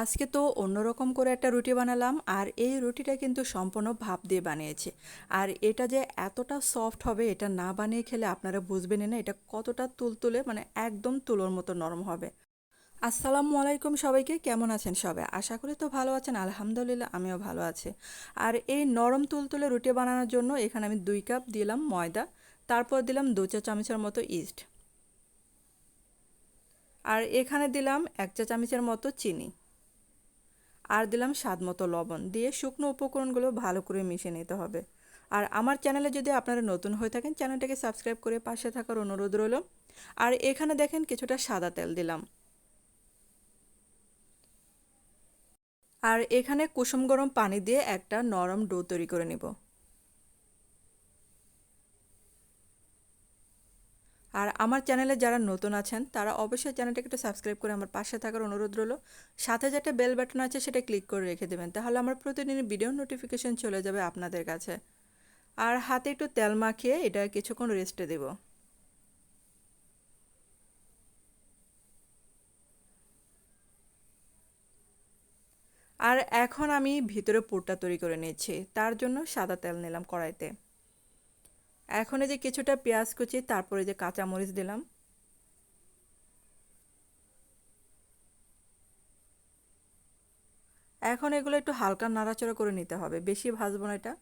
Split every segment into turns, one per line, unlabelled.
আজকে তো অন্যরকম করে একটা রুটি বানালাম আর এই রুটিটা কিন্তু সম্পূর্ণ ভাপ দিয়ে বানিয়েছি। আর এটা যে এতটা সফট হবে এটা না বানিয়ে খেলে আপনারা বুঝবেনই না এটা কতটা তুলতুলে মানে একদম তুলোর মতো নরম হবে। আসসালামু আলাইকুম সবাইকে, কেমন আছেন সবাই? আশা করি তো ভালো আছেন। আলহামদুলিল্লাহ আমিও ভালো আছি। আর এই নরম তুলতুলে রুটি বানানোর জন্য এখানে আমি 2 কাপ দিলাম ময়দা, তারপর দিলাম 2 চা চামচের মতো ইস্ট, আর এখানে দিলাম 1 চা চামচের মতো চিনি, আর দিলাম স্বাদ মতো লবণ দিয়ে শুকনো উপকরণগুলো ভালো করে মিশিয়ে নিতে হবে। আর আমার চ্যানেলে যদি আপনারা নতুন হয়ে থাকেন চ্যানেলটাকে সাবস্ক্রাইব করে পাশে থাকার অনুরোধ রইল। আর এখানে দেখেন কিছুটা সাদা তেল দিলাম। আর এখানে কুসুম গরম পানি দিয়ে একটা নরম ডো তৈরি করে নিব। আর আমার চ্যানেলে যারা নতুন আছেন তারা অবশ্যই চ্যানেলটাকে একটু সাবস্ক্রাইব করে আমার পাশে থাকার অনুরোধ রইল। সাথে যেটা বেল বাটন আছে সেটা ক্লিক করে রেখে দেবেন, তাহলে আমার প্রতিদিনের ভিডিও নোটিফিকেশন চলে যাবে আপনাদের কাছে। আর হাতে একটু তেল মাখিয়ে এটা কিছুক্ষণ রেস্টে দেব। আর এখন আমি ভিতরে পুরটা তৈরি করে নিচ্ছি, তার জন্য সাদা তেল নিলাম কড়াইতে। এখন এই যে কিছুটা পেঁয়াজ কুচি, তারপরে যে কাঁচা মরিচ দিলাম। এখন এগুলো একটু হালকা নাড়াচাড়া করে নিতে হবে, বেশি ভাজবো না এটা।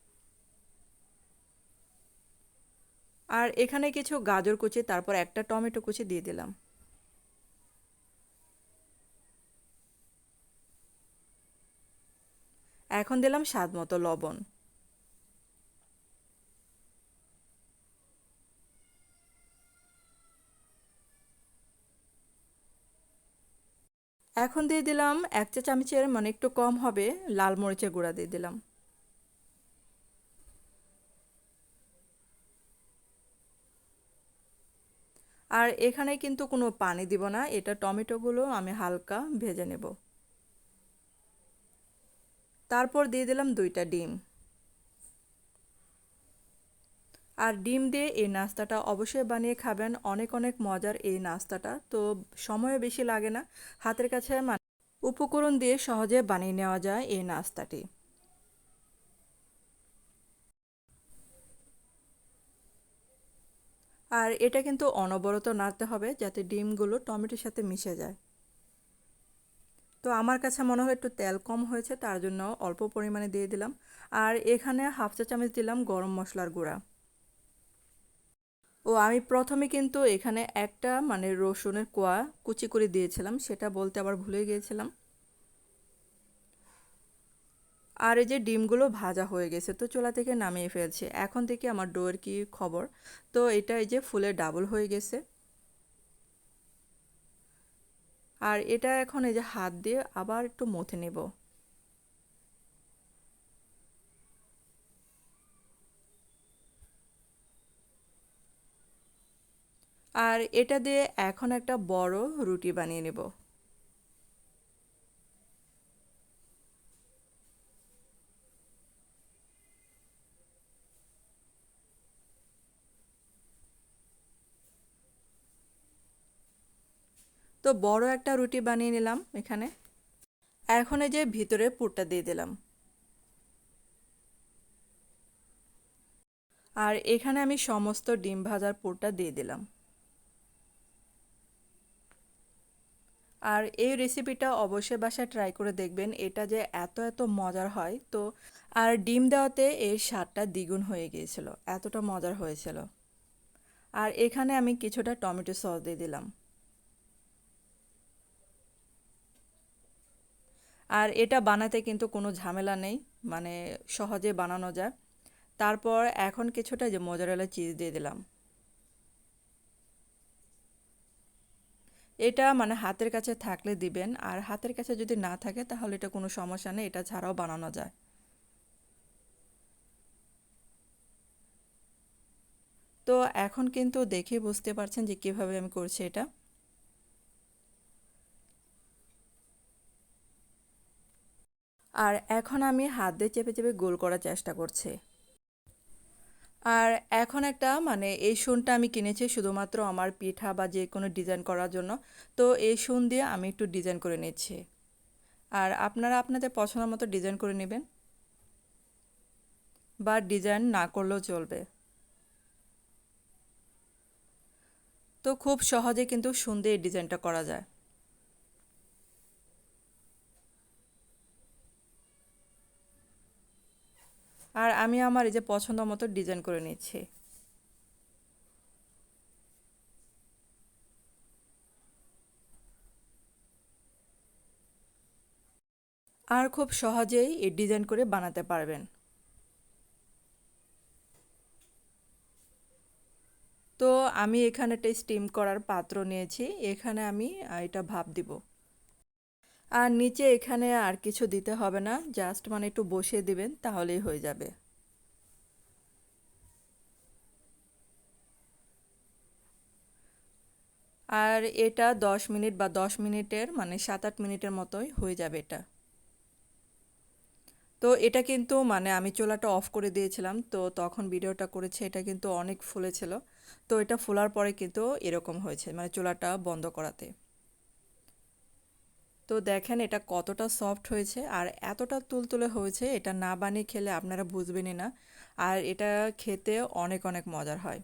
আর এখানে কিছু গাজর কুচি, তারপর একটা টমেটো কুচি দিয়ে দিলাম। এখন দিলাম স্বাদ মতো লবণ। এখন দিয়ে দিলাম 1 চা চামচের মানে একটু কম হবে লাল মরিচের গুঁড়া দিয়ে দিলাম। আর এখানে কিন্তু কোনো পানি দিব না, এটা টমেটোগুলো আমি হালকা ভেজে নেব। তারপর দিয়ে দিলাম 2টা ডিম। আর ডিম দিয়ে এই নাস্তাটা অবশ্যই বানিয়ে খাবেন, অনেক অনেক মজার এই নাস্তাটা, তো সময়ও বেশি লাগে না, হাতের কাছে মানে উপকরণ দিয়ে সহজে বানিয়ে নেওয়া যায় এই নাস্তাটি। আর এটা কিন্তু অনবরত নাড়তে হবে যাতে ডিমগুলো টমেটোর সাথে মিশে যায়। তো আমার কাছে মনে হয় একটু তেল কম হয়েছে, তার জন্য অল্প পরিমাণে দিয়ে দিলাম। আর এখানে 1/2 চা চামচ দিলাম গরম মশলার গুঁড়া। ও আমি প্রথমে কিন্তু এখানে একটা মানে রসুনের কোয়া কুচি করে দিয়েছিলাম, সেটা বলতে আবার ভুলে গিয়েছিলাম। আর এই যে ডিমগুলো ভাজা হয়ে গেছে, তো চুলা থেকে নামিয়ে ফেলছি। এখন থেকে আমার ডোয়ের কি খবর, তো এটা এই যে ফুলে ডাবল হয়ে গেছে। আর এটা এখন এই যে হাত দিয়ে আবার একটু মথে নেব। আর এটা দিয়ে এখন একটা বড় রুটি বানিয়ে নেব। তো বড় একটা রুটি বানিয়ে নিলাম এখানে। এখন এই যে ভিতরে পুরটা দিয়ে দিলাম। আর এখানে আমি সমস্ত ডিম ভাজার পুরটা দিয়ে দিলাম। আর এই রেসিপিটা অবশ্যই বাসায় ট্রাই করে দেখবেন, এটা যে এত এত মজার হয় তো। আর ডিম দেওয়াতে এর স্বাদটা দ্বিগুণ হয়ে গিয়েছিল, এতটা মজার হয়েছিল। আর এখানে আমি কিছুটা টমেটো সস দিয়ে দিলাম। আর এটা বানাতে কিন্তু কোনো ঝামেলা নেই, মানে সহজে বানানো যায়। তারপর এখন কিছুটা যে মোজারেলা চিজ দিয়ে দিলাম। এটা মানে হাতের কাছে থাকলে দিবেন, আর হাতের কাছে যদি না থাকে তাহলে এটা কোনো সমস্যা নেই, এটা ছাড়াও বানানো যায়। তো এখন কিন্তু দেখে বুঝতে পারছেন যে কিভাবে আমি করছি এটা। আর এখন আমি হাত দিয়ে চেপে চেপে গোল করার চেষ্টা করছি। আর এখন একটা মানে এই শনটা আমি কিনেছি শুধুমাত্র আমার পিঠা বা যে কোনো ডিজাইন করার জন্য। তো এই শন দিয়ে আমি একটু ডিজাইন করে নিচ্ছি। আর আপনারা আপনাদের পছন্দ মতো ডিজাইন করে নেবেন, বা ডিজাইন না করলেও চলবে। তো খুব সহজে কিন্তু সুন্দর এই ডিজাইনটা করা যায়। আর আমি আমার এই যে পছন্দ মতো ডিজাইন করে নিচ্ছি। আর খুব সহজেই এই ডিজাইন করে বানাতে পারবেন। তো আমি এখানে একটা স্টিম করার পাত্র নিয়েছি, এখানে আমি এটা ভাপ দিব। আর নিচে এখানে আর কিছু দিতে হবে না, জাস্ট মানে একটু বসিয়ে দিবেন তাহলেই হয়ে যাবে। আর এটা 10 মিনিট বা 10 মিনিটের মানে 7-8 মিনিটের মতোই হয়ে যাবে এটা। তো এটা কিন্তু মানে আমি চুলাটা অফ করে দিয়েছিলাম, তো তখন ভিডিওটা করেছে, এটা কিন্তু অনেক ফুলেছিল। তো এটা ফোলার পরে কিন্তু এরকম হয়েছে, মানে চুলাটা বন্ধ করাতে। তো দেখেন এটা কতটা সফট হয়েছে আর এতটা তুলতুলে হয়েছে, এটা না বানিয়ে খেলে আপনারা বুঝবেনই না। আর এটা খেতে অনেক অনেক মজার হয়।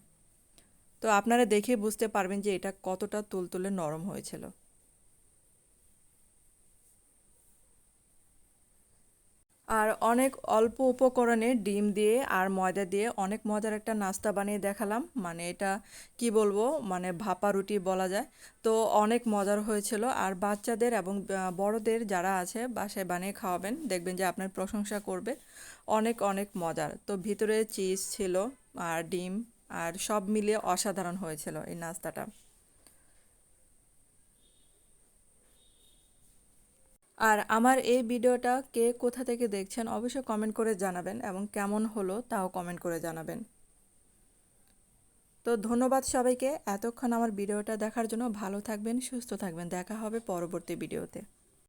তো আপনারা দেখে বুঝতে পারবেন যে এটা কতটা তুলতুলে নরম হয়েছিল। আর অনেক অল্প উপকরণে ডিম দিয়ে আর ময়দা দিয়ে অনেক মজার একটা নাস্তা বানিয়ে দেখালাম, মানে এটা কি বলবো, মানে ভাপা রুটি বলা যায়। তো অনেক মজার হয়েছিল, আর বাচ্চাদের এবং বড়দের যারা আছে বাসায় বানিয়ে খাওয়াবেন, দেখবেন যে আপনার প্রশংসা করবে। অনেক অনেক মজার। তো ভিতরে চিজ ছিল আর ডিম, আর সব মিলিয়ে অসাধারণ হয়েছিল এই নাস্তাটা। আর আমার এই ভিডিওটা কে কোথা থেকে দেখছেন অবশ্যই কমেন্ট করে জানাবেন, এবং কেমন হলো তাও কমেন্ট করে জানাবেন। তো ধন্যবাদ সবাইকে এতক্ষণ আমার ভিডিওটা দেখার জন্য। ভালো থাকবেন, সুস্থ থাকবেন, দেখা হবে পরবর্তী ভিডিওতে।